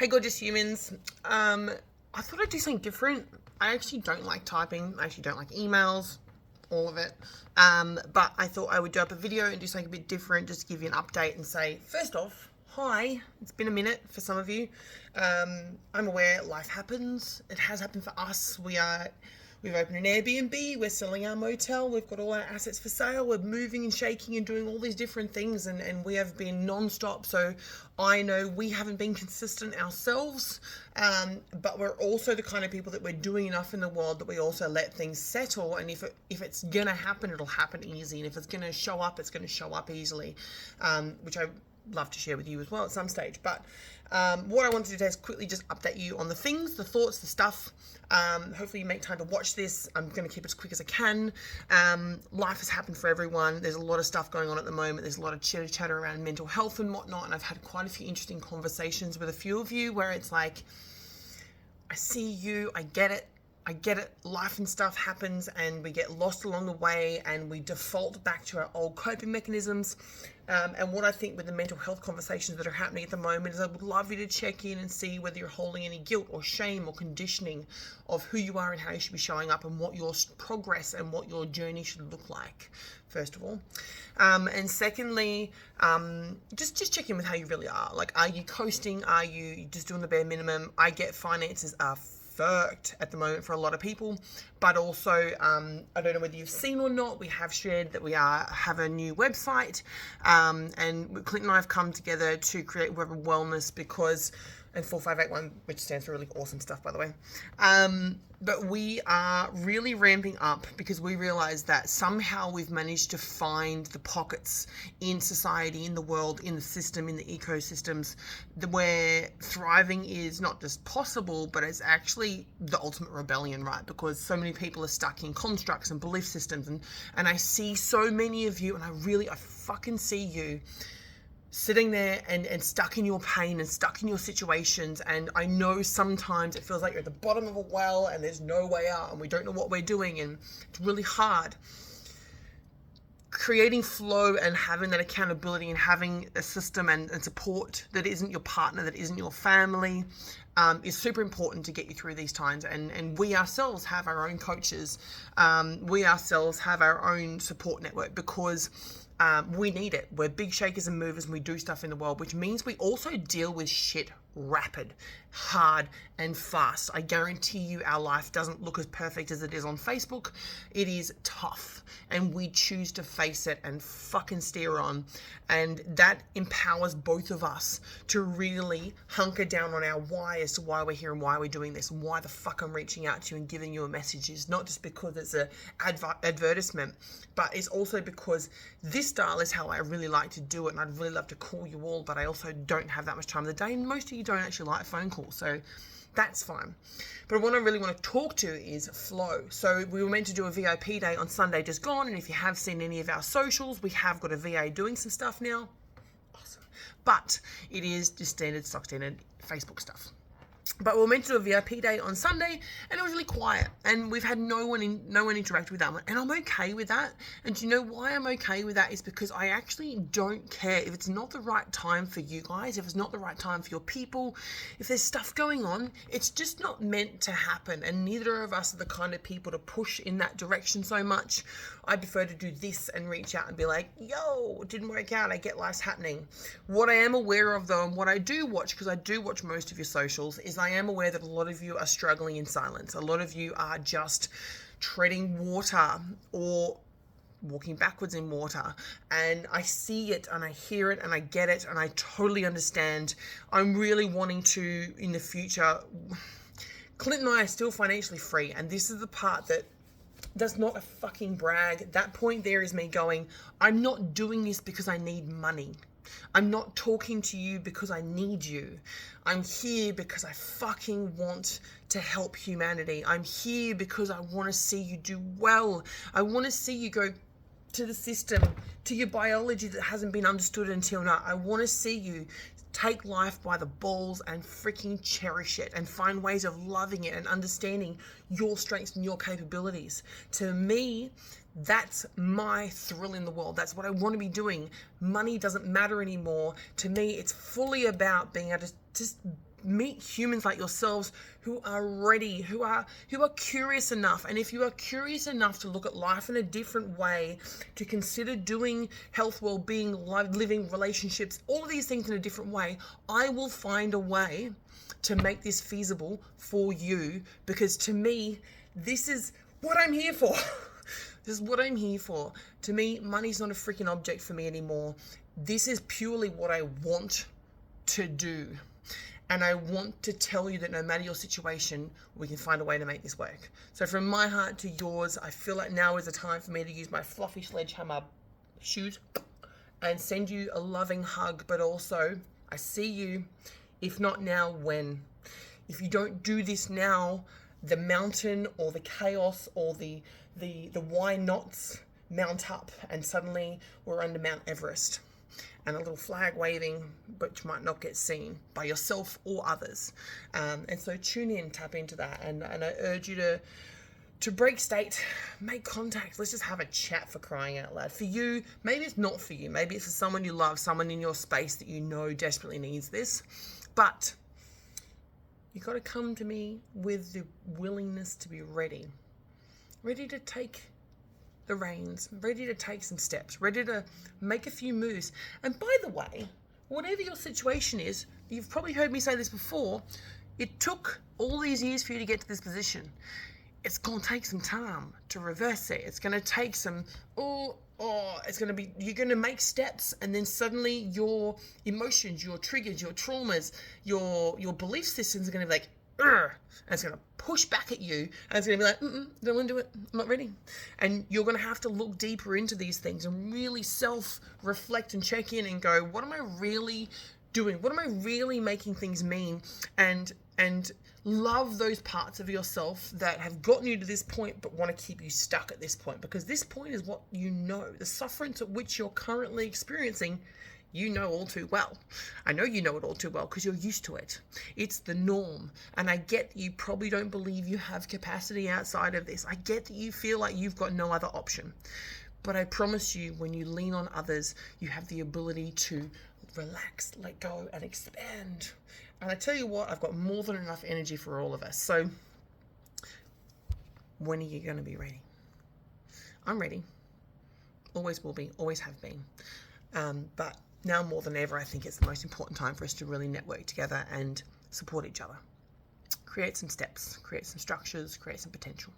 Hey, gorgeous humans. I thought I'd do something different. I actually don't like typing. I actually don't like emails, all of it. But I thought I would do up a video and do something a bit different, just to give you an update and say, first off, hi. It's been a minute for some of you. I'm aware life happens. It has happened for us. We've opened an Airbnb, we're selling our motel, we've got all our assets for sale, we're moving and shaking and doing all these different things, and we have been non-stop. So I know we haven't been consistent ourselves, but we're also the kind of people that we're doing enough in the world that we also let things settle, and if it's gonna happen, it'll happen easy, and if it's gonna show up, it's gonna show up easily, which I love to share with you as well at some stage. But what I wanted to do today is quickly just update you on the things, the thoughts, the stuff. Hopefully you make time to watch this. I'm going to keep it as quick as I can. Life has happened for everyone. There's a lot of stuff going on at the moment. There's a lot of chitter chatter around mental health and whatnot, and I've had quite a few interesting conversations with a few of you where it's like, I see you, I get it. Life and stuff happens and we get lost along the way and we default back to our old coping mechanisms. And what I think with the mental health conversations that are happening at the moment is I would love you to check in and see whether you're holding any guilt or shame or conditioning of who you are and how you should be showing up and what your progress and what your journey should look like, first of all. And secondly, just check in with how you really are. Like, are you coasting? Are you just doing the bare minimum? I get finances are fucked at the moment for a lot of people, but also I don't know whether you've seen or not, we have shared that we have a new website, and Clint and I have come together to create Web of Wellness because, and 4581, which stands for really awesome stuff, by the way. But we are really ramping up because we realize that somehow we've managed to find the pockets in society, in the world, in the system, in the ecosystems, where thriving is not just possible, but it's actually the ultimate rebellion, right? Because so many people are stuck in constructs and belief systems, and I see so many of you, and I fucking see you sitting there and stuck in your pain and stuck in your situations. And I know sometimes it feels like you're at the bottom of a well and there's no way out and we don't know what we're doing and it's really hard. Creating flow and having that accountability and having a system and support that isn't your partner, that isn't your family, is super important to get you through these times. And we ourselves have our own coaches. We ourselves have our own support network because we need it. We're big shakers and movers and we do stuff in the world, which means we also deal with shit rapid, hard, and fast. I guarantee you our life doesn't look as perfect as it is on Facebook. It is tough and we choose to face it and fucking steer on. And that empowers both of us to really hunker down on our why as to why we're here and why we're doing this and why the fuck I'm reaching out to you and giving you a message. Is not just because it's an advertisement, but it's also because this style is how I really like to do it, and I'd really love to call you all, but I also don't have that much time of the day, and most of you don't actually like phone calls, so that's fine. But what I really want to talk to is flow. So we were meant to do a VIP day on Sunday just gone, and if you have seen any of our socials, we have got a VA doing some stuff now. Awesome. But it is just stock standard Facebook stuff. But we were meant to do a VIP day on Sunday, and it was really quiet, and we've had no one interact with that, and I'm okay with that. And do you know why I'm okay with that? Is because I actually don't care if it's not the right time for you guys, if it's not the right time for your people, if there's stuff going on, it's just not meant to happen, and neither of us are the kind of people to push in that direction so much. I prefer to do this and reach out and be like, yo, it didn't work out, I get life's happening. What I am aware of though, and what I do watch, because I do watch most of your socials, is I am aware that a lot of you are struggling in silence. A lot of you are just treading water or walking backwards in water, and I see it and I hear it and I get it and I totally understand. I'm really wanting to, in the future, Clint and I are still financially free, and this is the part that's not a fucking brag. That point there is me going, I'm not doing this because I need money. I'm not talking to you because I need you. I'm here because I fucking want to help humanity. I'm here because I want to see you do well. I want to see you go to the system, to your biology that hasn't been understood until now. I want to see you take life by the balls and freaking cherish it and find ways of loving it and understanding your strengths and your capabilities. To me, that's my thrill in the world. That's what I want to be doing. Money doesn't matter anymore. To me, it's fully about being able to just meet humans like yourselves who are ready, who are curious enough. And if you are curious enough to look at life in a different way, to consider doing health, well-being, living, relationships, all of these things in a different way, I will find a way to make this feasible for you, because to me, this is what I'm here for. This is what I'm here for. To me, money's not a freaking object for me anymore. This is purely what I want to do. And I want to tell you that no matter your situation, we can find a way to make this work. So from my heart to yours, I feel like now is the time for me to use my fluffy sledgehammer shoes and send you a loving hug. But also, I see you. If not now, when? If you don't do this now, the mountain or the chaos or the why nots mount up, and suddenly we're under Mount Everest and a little flag waving, which might not get seen by yourself or others. And so tune in, tap into that, and I urge you to break state, make contact. Let's just have a chat, for crying out loud. For you, maybe it's not for you. Maybe it's for someone you love, someone in your space that you know desperately needs this. But you got to come to me with the willingness to be ready to take the reins, ready to take some steps, ready to make a few moves. And by the way, whatever your situation is, you've probably heard me say this before, it took all these years for you to get to this position. It's going to take some time to reverse it. It's going to take some, it's going to be, you're going to make steps, and then suddenly your emotions, your triggers, your traumas, your belief systems are going to be like, and it's going to push back at you, and it's going to be like, don't want to do it, I'm not ready. And you're going to have to look deeper into these things and really self-reflect and check in and go, what am I really doing? What am I really making things mean? And love those parts of yourself that have gotten you to this point but want to keep you stuck at this point, because this point is what you know. The sufferance at which you're currently experiencing, you know all too well. I know you know it all too well because you're used to it. It's the norm. And I get that you probably don't believe you have capacity outside of this. I get that you feel like you've got no other option. But I promise you, when you lean on others, you have the ability to relax, let go, and expand. And I tell you what, I've got more than enough energy for all of us. So when are you going to be ready? I'm ready. Always will be, always have been. But now more than ever, I think it's the most important time for us to really network together and support each other. Create some steps, create some structures, create some potential.